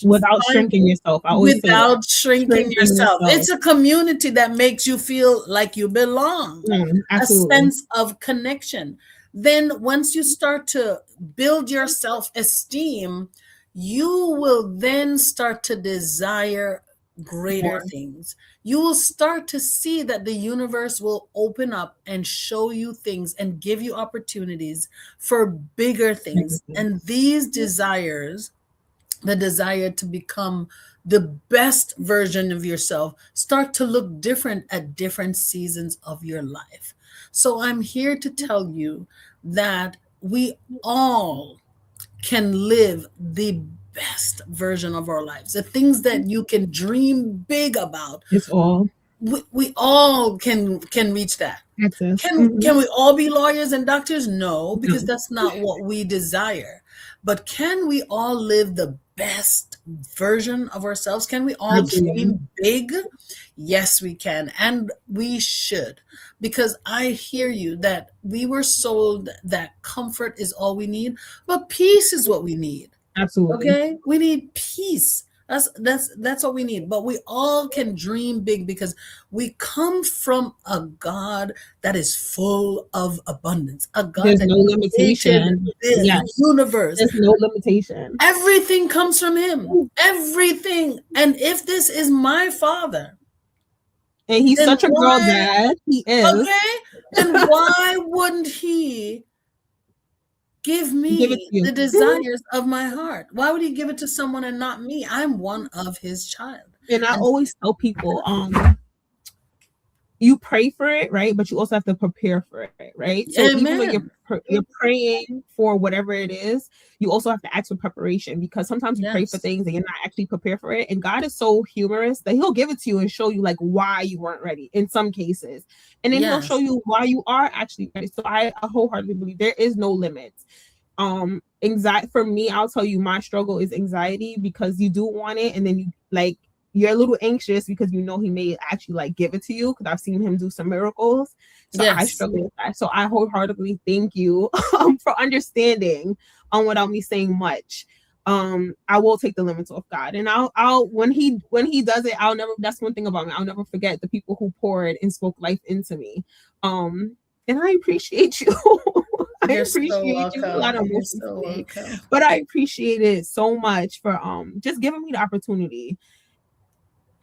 without find, shrinking yourself. I always say that. without shrinking yourself. It's a community that makes you feel like you belong, a Absolutely. sense of connection. Then once you start to build your self-esteem, you will then start to desire greater More. things. You will start to see that the universe will open up and show you things and give you opportunities for bigger things. And these desires, the desire to become the best version of yourself, start to look different at different seasons of your life. So I'm here to tell you that we all can live the best version of our lives. The things that you can dream big about, It's all we all can reach that. access. Can we all be lawyers and doctors? No, because that's not what we desire. But can we all live the best version of ourselves? Can we all dream big? Yes, we can. And we should. Because I hear you that we were sold that comfort is all we need, but peace is what we need. Absolutely. Okay? We need peace. That's what we need. But we all can dream big because we come from a God that is full of abundance. A God There's that no limitation. the universe. There's no limitation. Everything comes from him. Everything. And if this is my father, and he's such a girl dad, he is. Okay? Then why wouldn't he give me the desires of my heart? Why would he give it to someone and not me? I'm one of his child. And I always tell people, you pray for it, right? But you also have to prepare for it, right? So even when you're praying for whatever it is, you also have to ask for preparation, because sometimes you pray for things and you're not actually prepared for it. And God is so humorous that he'll give it to you and show you like why you weren't ready in some cases. And then he'll show you why you are actually ready. So I wholeheartedly believe there is no limits. Anxiety for me, I'll tell you, my struggle is anxiety, because you do want it and then you like you're a little anxious because you know he may actually like give it to you, because I've seen him do some miracles. So I struggle with that. So I wholeheartedly thank you for understanding without me saying much. I will take the limits off God, and I'll when he does it, I'll never, that's one thing about me, I'll never forget the people who poured and spoke life into me. And I appreciate you. I appreciate you. A lot of emotions today, but I appreciate it so much for just giving me the opportunity.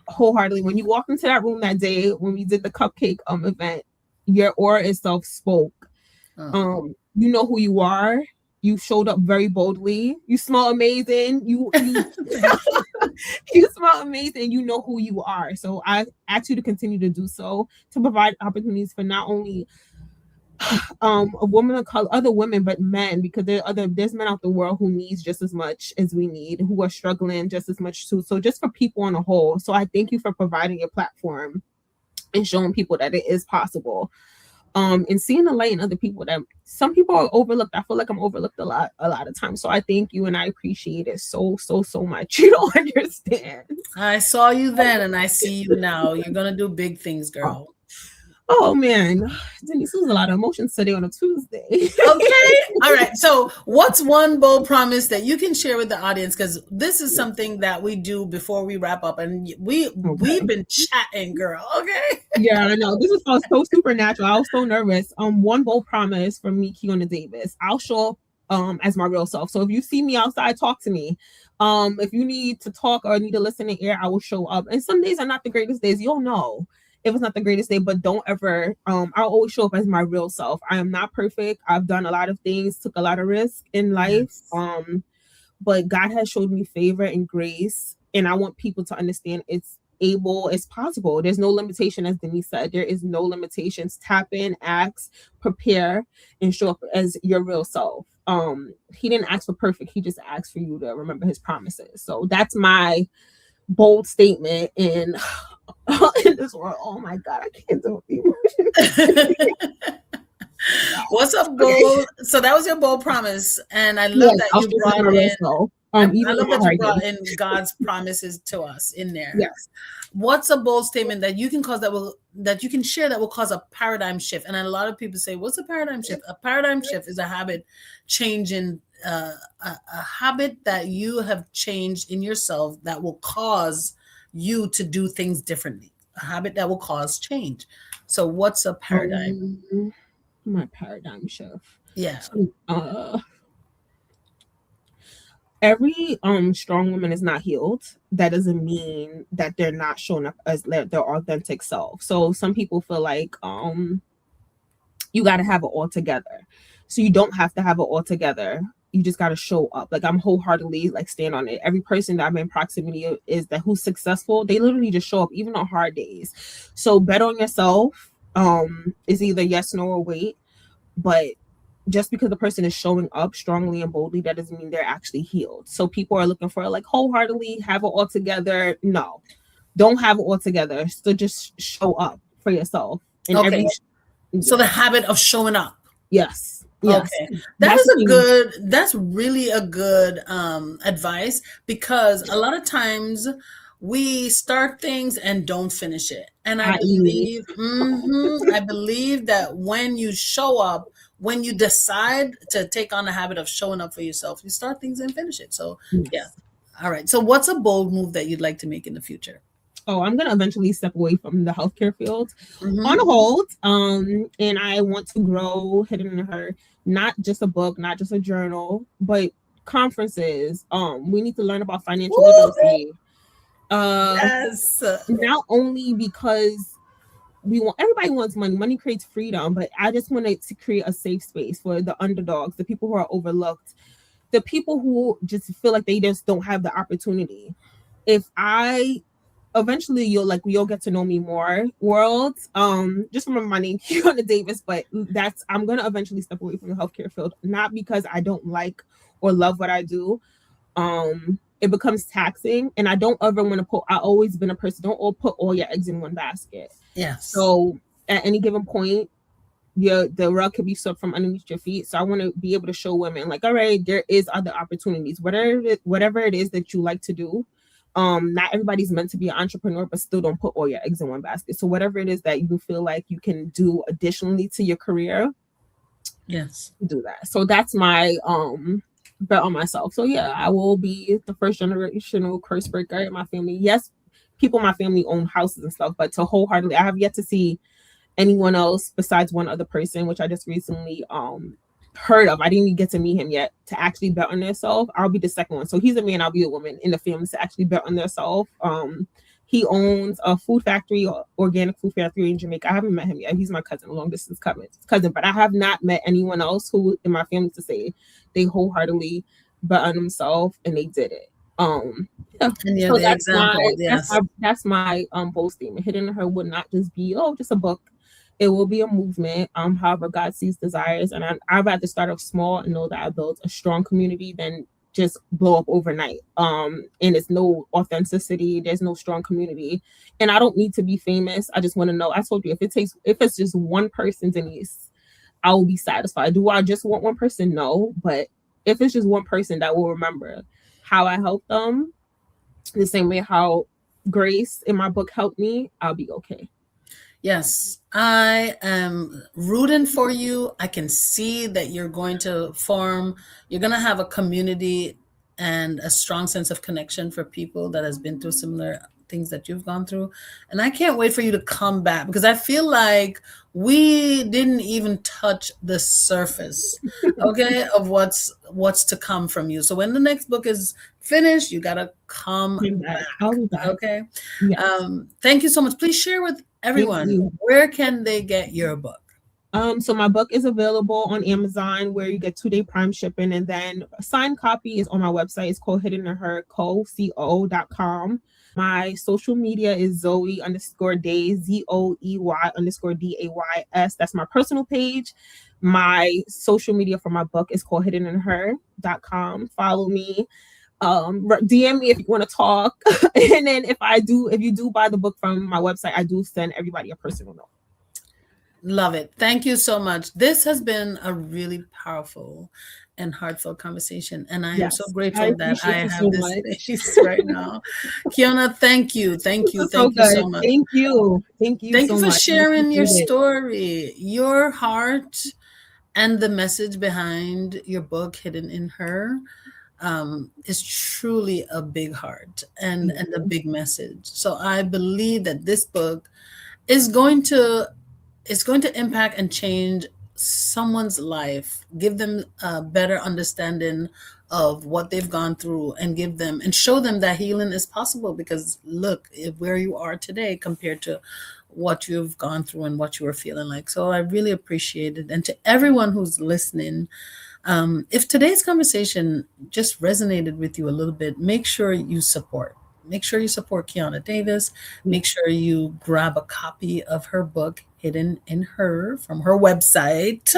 Wholeheartedly, when you walked into that room that day when we did the cupcake event, your aura itself spoke. You know who you are. You showed up very boldly. You smell amazing. You you smell amazing. You know who you are. So I ask you to continue to do so, to provide opportunities for not only a woman of color, other women, but men, because there's men out the world who needs just as much as we need, who are struggling just as much too. So just for people on a whole. So I thank you for providing a platform and showing people that it is possible. And seeing the light in other people, that some people are overlooked. I feel like I'm overlooked a lot of times. So I thank you and I appreciate it so much. You don't understand. I saw you then and I see you now. You're gonna do big things, girl. Oh man, Denise, there's a lot of emotions today on a Tuesday. Okay. All right. So, what's one bold promise that you can share with the audience? Because this is something that we do before we wrap up, and we've Okay. been chatting, girl. Okay. Yeah, I know. This is so supernatural. I was so nervous. One bold promise from me, Keonah Davis. I'll show up as my real self. So if you see me outside, talk to me. If you need to talk or need to listen in ear, I will show up. And some days are not the greatest days. You'll know if it's not the greatest day, but don't ever I'll always show up as my real self. I am not perfect. I've done a lot of things, took a lot of risk in life. Yes. But God has showed me favor and grace, and I want people to understand it's possible. There's no limitation, as Denise said. There is no limitations. Tap in, ask, prepare, and show up as your real self. He didn't ask for perfect. He just asked for you to remember his promises. So that's my bold statement in in this world. Oh my God, I can't do it. What's up, bold? So that was your bold promise, and I love Yes, that I'll you show up as brought my real in. self. I Even love on my that you hard brought days. in God's promises to us in there. Yes. What's a bold statement that you can that you can share that will cause a paradigm shift? And a lot of people say, "What's a paradigm shift?" A paradigm shift is a habit changing, a habit that you have changed in yourself that will cause you to do things differently. A habit that will cause change. So, what's a paradigm? My paradigm shift. Yeah. So, every strong woman is not healed. That doesn't mean that they're not showing up as their authentic self. So some people feel like you got to have it all together. So you don't have to have it all together. You just got to show up. Like I'm wholeheartedly like stand on it. Every person that I'm in proximity of is that who's successful, they literally just show up even on hard days. So bet on yourself. Is either yes, no, or wait. But just because the person is showing up strongly and boldly, that doesn't mean they're actually healed. So people are looking for like wholeheartedly have it all together. No, don't have it all together. So just show up for yourself in Okay. every. So the Yeah. habit of showing up. Yes. Yes. Okay. That's That's really a good advice, because a lot of times we start things and don't finish it. And i.e. I believe that when you show up, when you decide to take on the habit of showing up for yourself, you start things and finish it. So yeah. Yes. All right. So what's a bold move that you'd like to make in the future? Oh, I'm gonna eventually step away from the healthcare field Mhm. on hold. And I want to grow Hidden in Her, not just a book, not just a journal, but conferences. We need to learn about financial Woo! literacy. Yes. Not only because everybody wants money. Money creates freedom, but I just wanted to create a safe space for the underdogs, the people who are overlooked, the people who just feel like they just don't have the opportunity. If I eventually you'll get to know me more, world. Just remember my name, Keonah Davis, but I'm gonna eventually step away from the healthcare field, not because I don't like or love what I do. It becomes taxing, and I don't ever want to I always been a person, don't all put all your eggs in one basket. Yes. So at any given point, the rug could be swept from underneath your feet. So I want to be able to show women like, all right, there is other opportunities, whatever it is that you like to do. Not everybody's meant to be an entrepreneur, but still don't put all your eggs in one basket. So whatever it is that you feel like you can do additionally to your career, yes, do that. So that's my bet on myself. So yeah, I will be the first generational curse breaker in my family. Yes, people in my family own houses and stuff, but to wholeheartedly, I have yet to see anyone else besides one other person, which I just recently heard of. I didn't even get to meet him yet, to actually bet on themselves. I'll be the second one. So he's a man, I'll be a woman in the family to actually bet on themselves. He owns a food factory, organic food factory in Jamaica. I haven't met him yet. He's my cousin, a long distance cousin, but I have not met anyone else who in my family to say they wholeheartedly bet on themselves and they did it. Yeah. and you're So the example. Yes. that's my bold statement. Hidden in Her would not just be just a book. It will be a movement. However God sees desires, and I'd rather start off small and know that I built a strong community than just blow up overnight. And it's no authenticity. There's no strong community, and I don't need to be famous. I just want to know. I told you, if it's just one person, Denise, I will be satisfied. Do I just want one person? No, but if it's just one person that will remember how I helped them, the same way how Grace in my book helped me, I'll be okay. Yes, I am rooting for you. I can see that you're going to have a community and a strong sense of connection for people that has been through similar things that you've gone through. And I can't wait for you to come back because I feel like we didn't even touch the surface, okay, of what's to come from you. So when the next book is finished, you got to come back, I'll be back. okay? Yes. Thank you so much. Please share with everyone, where can they get your book? So my book is available on Amazon where you get 2-day Prime shipping, and then a signed copy is on my website. It's called Hidden in Her, co.com. My social media is Zoe_Days, ZOEY_DAYS. That's my personal page. My social media for my book is called hiddeninher.com. Follow me. DM me if you want to talk. And then if you do buy the book from my website, I do send everybody a personal note. Love it. Thank you so much. This has been a really powerful and heartfelt conversation. And I am so grateful that I have this space right now. Keonah, thank you. Thank you. Thank you so much. Thank you. Thank you for sharing your story, your heart, and the message behind your book, Hidden in Her. Is truly a big heart and a big message. So I believe that this book is going to impact and change someone's life, give them a better understanding of what they've gone through, and show them that healing is possible. Because look where you are today compared to what you've gone through and what you were feeling like. So I really appreciate it. And to everyone who's listening, if today's conversation just resonated with you a little bit, make sure you support Keonah Davis. Make sure you grab a copy of her book, Hidden in Her, from her website,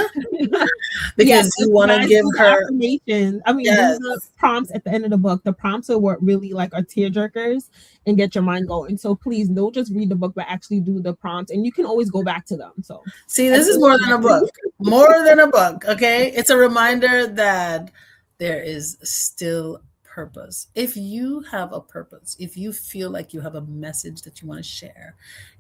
because you want to give her affirmations. I mean, these are prompts at the end of the book. The prompts are what really are tear jerkers and get your mind going. So please don't just read the book, but actually do the prompts, and you can always go back to them. So see, this is more than a book. Okay, it's a reminder that there is still purpose. If you have a purpose, if you feel like you have a message that you want to share,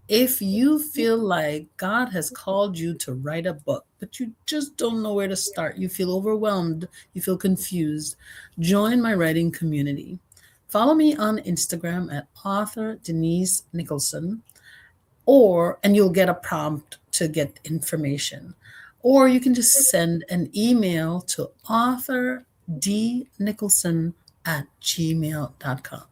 if you feel like God has called you to write a book, but you just don't know where to start, you feel overwhelmed, you feel confused, join my writing community. Follow me on Instagram at author Denise Nicholson, and you'll get a prompt to get information. Or you can just send an email to authordnicholson@gmail.com.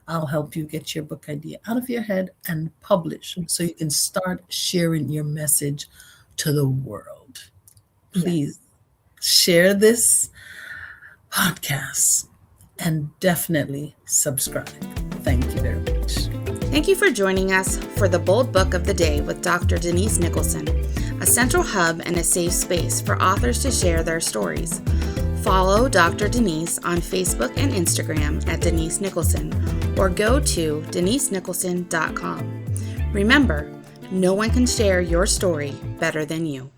I'll help you get your book idea out of your head and publish so you can start sharing your message to the world. Please share this podcast and definitely subscribe. Thank you very much. Thank you for joining us for the Bold Book of the Day with Dr. Denise Nicholson, a central hub and a safe space for authors to share their stories. Follow Dr. Denise on Facebook and Instagram at Denise Nicholson, or go to denisenicholson.com. Remember, no one can share your story better than you.